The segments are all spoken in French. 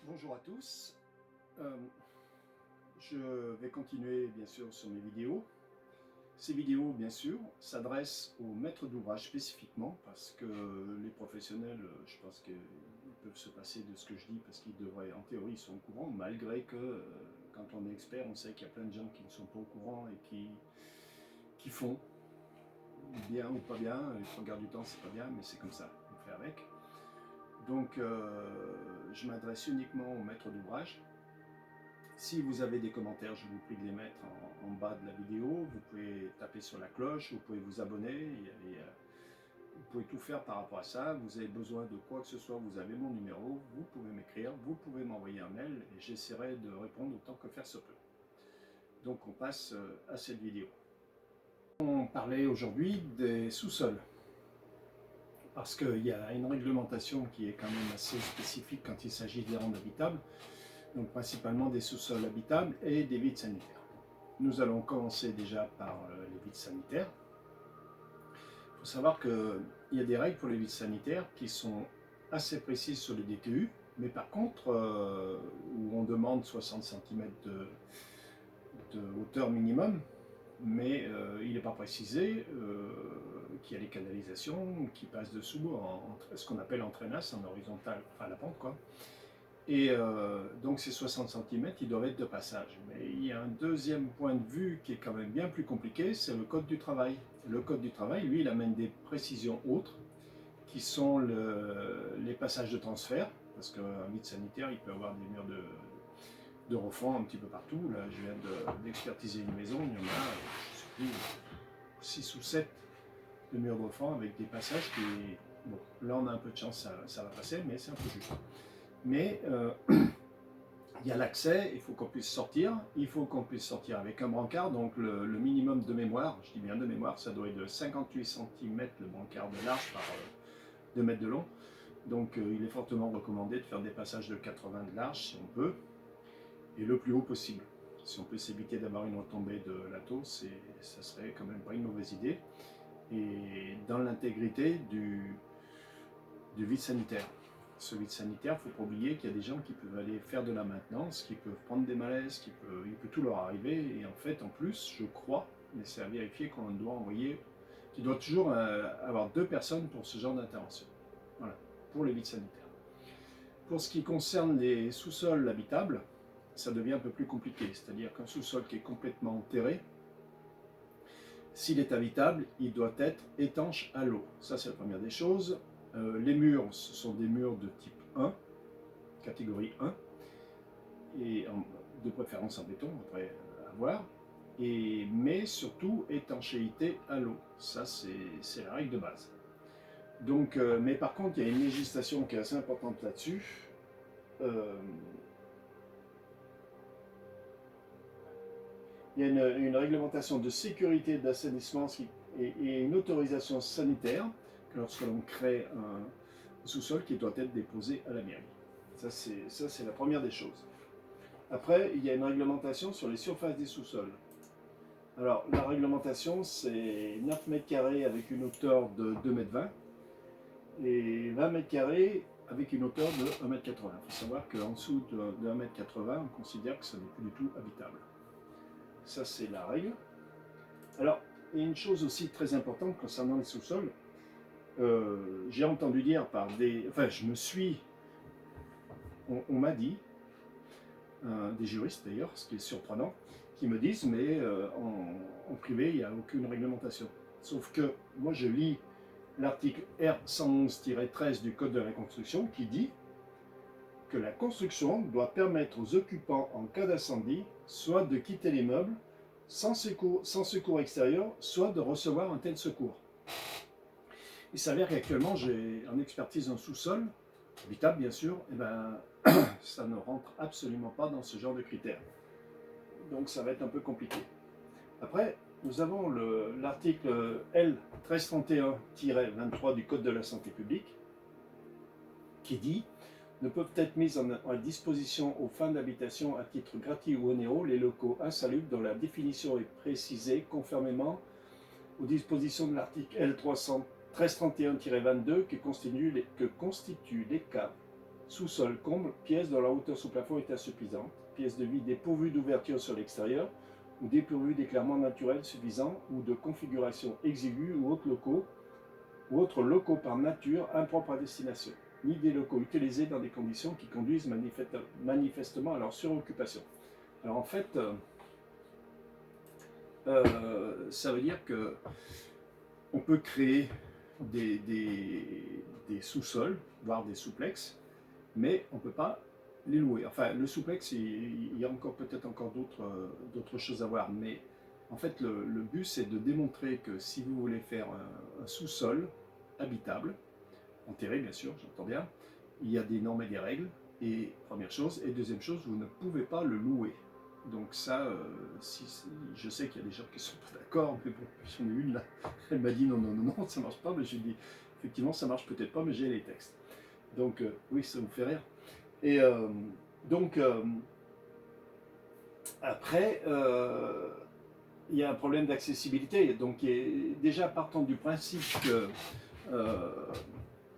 Bonjour à tous. Euh, je vais continuer bien sûr sur mes vidéos. Ces vidéos bien sûr s'adressent aux maîtres d'ouvrage spécifiquement parce que les professionnels, je pense qu'ils peuvent se passer de ce que je dis parce qu'ils devraient, en théorie, ils sont au courant, malgré que quand on est expert, on sait qu'il y a plein de gens qui ne sont pas au courant et qui font bien ou pas bien. Les trois quarts du temps c'est pas bien, mais c'est comme ça, on fait avec. Donc je m'adresse uniquement aux maîtres d'ouvrage. Si vous avez des commentaires, je vous prie de les mettre en bas de la vidéo. Vous pouvez taper sur la cloche, vous pouvez vous abonner. Vous pouvez tout faire par rapport à ça. Vous avez besoin de quoi que ce soit, vous avez mon numéro. Vous pouvez m'écrire, vous pouvez m'envoyer un mail et j'essaierai de répondre autant que faire se peut. Donc on passe à cette vidéo. On parlait aujourd'hui des sous-sols. Parce qu'il y a une réglementation qui est quand même assez spécifique quand il s'agit de les rendre habitables. Donc principalement des sous-sols habitables et des vides sanitaires. Nous allons commencer déjà par les vides sanitaires. Il faut savoir qu'il y a des règles pour les vides sanitaires qui sont assez précises sur le DTU, mais par contre, où on demande 60 cm de hauteur minimum, mais il n'est pas précisé qu'il y a les canalisations qui passent dessous en ce qu'on appelle en traînasse, en horizontal, enfin à la pente quoi. Et donc ces 60 cm, ils doivent être de passage. Mais il y a un deuxième point de vue qui est quand même bien plus compliqué, c'est le code du travail. Le code du travail, lui, il amène des précisions autres, qui sont les passages de transfert, parce qu'un vide sanitaire, il peut avoir des murs de refend un petit peu partout. Là, je viens d'expertiser une maison, il y en a, je ne sais plus, 6 ou 7 de murs de refend avec des passages qui... Bon, là on a un peu de chance, ça va passer, mais c'est un peu juste. Mais il y a l'accès, il faut qu'on puisse sortir, il faut qu'on puisse sortir avec un brancard, donc le minimum de mémoire, je dis bien de mémoire, ça doit être de 58 cm le brancard de large par 2 mètres de long. Donc il est fortement recommandé de faire des passages de 80 de large si on peut, et le plus haut possible. Si on peut s'éviter d'avoir une retombée de lateau, ça serait quand même pas une mauvaise idée. Et dans l'intégrité du vide sanitaire. Ce vide sanitaire, il ne faut pas oublier qu'il y a des gens qui peuvent aller faire de la maintenance, qui peuvent prendre des malaises, il peut tout leur arriver. Et en fait, en plus, je crois, mais c'est à vérifier qu'on doit envoyer, qu'il doit toujours avoir 2 personnes pour ce genre d'intervention. Voilà, pour les vides sanitaires. Pour ce qui concerne les sous-sols habitables, ça devient un peu plus compliqué. C'est-à-dire qu'un sous-sol qui est complètement enterré, s'il est habitable, il doit être étanche à l'eau. Ça, c'est la première des choses. Les murs, ce sont des murs de type 1, catégorie 1, et de préférence en béton, après à voir. Mais surtout, étanchéité à l'eau. Ça, c'est la règle de base. Donc, mais par contre, il y a une législation qui est assez importante là-dessus. Il y a une réglementation de sécurité d'assainissement et une autorisation sanitaire lorsque l'on crée un sous-sol qui doit être déposé à la mairie. Ça, c'est la première des choses. Après, il y a une réglementation sur les surfaces des sous-sols. Alors, la réglementation, c'est 9 mètres carrés avec une hauteur de 2,20 mètres et 20 mètres carrés avec une hauteur de 1,80 m. Il faut savoir qu'en dessous de 1,80 m, on considère que ce n'est plus du tout habitable. Ça, c'est la règle. Alors, il y a une chose aussi très importante concernant les sous-sols. J'ai entendu dire par des... Enfin, je me suis... On m'a dit, des juristes d'ailleurs, ce qui est surprenant, qui me disent, mais en privé, il n'y a aucune réglementation. Sauf que moi, je lis l'article R111-13 du Code de la construction qui dit que la construction doit permettre aux occupants, en cas d'incendie, soit de quitter l'immeuble sans secours extérieur, soit de recevoir un tel secours. Il s'avère qu'actuellement, j'ai en expertise un sous-sol, habitable bien sûr, et ben, ça ne rentre absolument pas dans ce genre de critères. Donc ça va être un peu compliqué. Après, nous avons l'article L1331-23 du Code de la santé publique qui dit « Ne peuvent être mis à disposition aux fins d'habitation à titre gratuit ou onéreux les locaux insalubres dont la définition est précisée conformément aux dispositions de l'article L1331-22 que constituent les caves. Sous-sol, comble, pièce dont la hauteur sous plafond est insuffisante, pièce de vie dépourvue d'ouverture sur l'extérieur ou dépourvue d'éclairement naturel suffisant ou de configuration exiguë ou autres locaux par nature impropres à destination, ni des locaux utilisés dans des conditions qui conduisent manifestement à leur suroccupation. Alors en fait, ça veut dire que on peut créer des sous-sols, voire des souplex, mais on ne peut pas les louer. Enfin, le souplex, il y a encore peut-être encore d'autres choses à voir, mais en fait, le but, c'est de démontrer que si vous voulez faire un sous-sol habitable, enterré bien sûr, j'entends bien, il y a des normes et des règles, et première chose, et deuxième chose, vous ne pouvez pas le louer. Donc ça, je sais qu'il y a des gens qui ne sont pas d'accord, mais bon, j'en ai une là, elle m'a dit non, non, non, non, ça ne marche pas, mais j'ai dit, effectivement, ça marche peut-être pas, mais j'ai les textes. Donc oui, ça vous fait rire. Et donc, après, il y a un problème d'accessibilité. Donc, déjà partant du principe que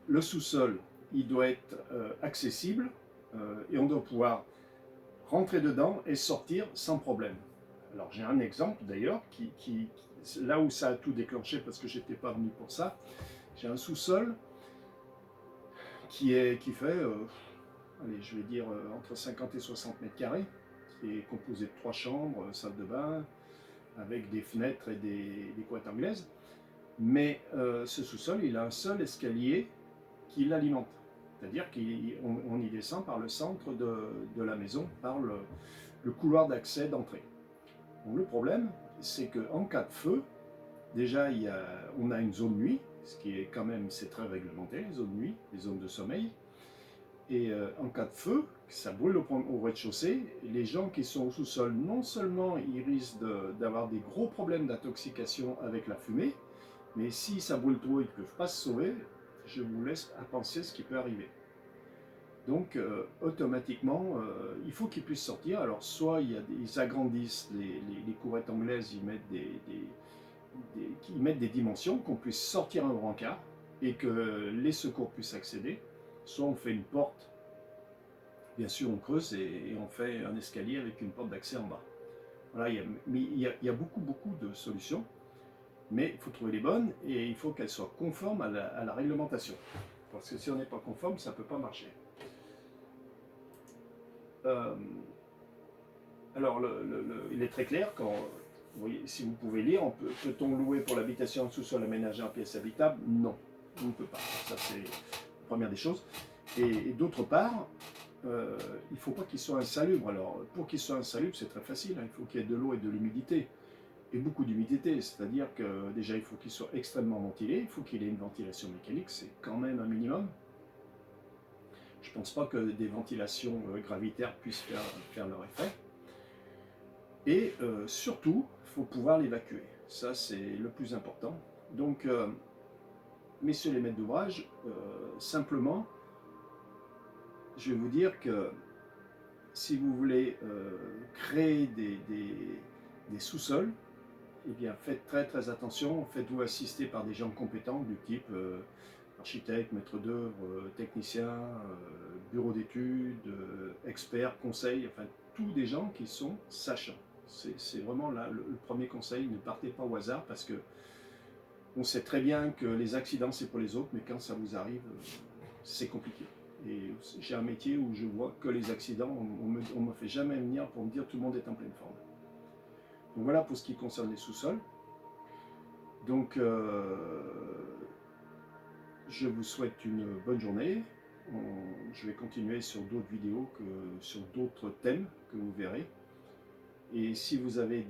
le sous-sol, il doit être accessible et on doit pouvoir rentrer dedans et sortir sans problème. Alors, j'ai un exemple d'ailleurs, là où ça a tout déclenché parce que j'étais pas venu pour ça. J'ai un sous-sol qui fait, allez, je vais dire entre 50 et 60 mètres carrés, qui est composé de 3 chambres, salle de bain, avec des fenêtres et des couettes anglaises. Mais ce sous-sol, il a un seul escalier qui l'alimente. C'est-à-dire qu'on y descend par le centre de la maison, par le couloir d'accès d'entrée. Donc le problème, c'est qu'en cas de feu, déjà on a une zone nuit, ce qui est quand même, c'est très réglementé, les zones nuit, les zones de sommeil. Et en cas de feu, ça brûle au rez-de-chaussée, les gens qui sont au sous-sol, non seulement ils risquent d'avoir des gros problèmes d'intoxication avec la fumée, mais si ça brûle trop, ils ne peuvent pas se sauver, je vous laisse à penser ce qui peut arriver. Donc automatiquement, il faut qu'ils puissent sortir. Alors soit ils agrandissent les courettes anglaises, ils mettent des dimensions, qu'on puisse sortir un brancard et que les secours puissent accéder. Soit on fait une porte, bien sûr on creuse et on fait un escalier avec une porte d'accès en bas. Voilà, il y a beaucoup de solutions, mais il faut trouver les bonnes et il faut qu'elles soient conformes à la réglementation. Parce que si on n'est pas conforme, ça ne peut pas marcher. Alors, il est très clair, si vous pouvez lire, peut-on louer pour l'habitation en sous-sol aménagé en pièces habitables? Non, on ne peut pas. Ça, c'est la première des choses. Et d'autre part, il ne faut pas qu'il soit insalubre. Alors, pour qu'il soit insalubre, c'est très facile. Il faut qu'il y ait de l'eau et de l'humidité. Et beaucoup d'humidité, c'est-à-dire que déjà, il faut qu'il soit extrêmement ventilé. Il faut qu'il ait une ventilation mécanique, c'est quand même un minimum. Je ne pense pas que des ventilations gravitaires puissent faire leur effet. Et surtout, il faut pouvoir l'évacuer. Ça, c'est le plus important. Donc, messieurs les maîtres d'ouvrage, simplement, je vais vous dire que si vous voulez créer des sous-sols, eh bien, faites très attention. Faites-vous assister par des gens compétents du type architecte, maître d'œuvre, technicien, bureau d'études, experts, conseils, enfin, tous des gens qui sont sachants. C'est vraiment là le premier conseil, ne partez pas au hasard parce que on sait très bien que les accidents c'est pour les autres, mais quand ça vous arrive, c'est compliqué. Et j'ai un métier où je vois que les accidents, on ne me fait jamais venir pour me dire tout le monde est en pleine forme. Donc voilà pour ce qui concerne les sous-sols. Donc je vous souhaite une bonne journée. Je vais continuer sur d'autres vidéos, sur d'autres thèmes que vous verrez. Et si vous avez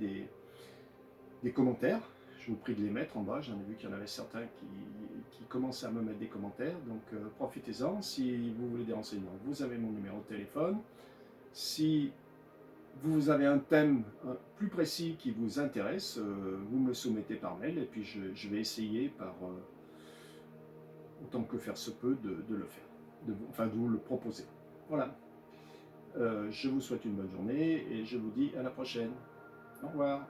des commentaires, je vous prie de les mettre en bas. J'en ai vu qu'il y en avait certains qui commençaient à me mettre des commentaires. Donc profitez-en. Si vous voulez des renseignements, vous avez mon numéro de téléphone. Si vous avez un thème plus précis qui vous intéresse, vous me le soumettez par mail et puis je vais essayer autant que faire se peut de le faire, de vous le proposer. Voilà. Je vous souhaite une bonne journée et je vous dis à la prochaine. Au revoir.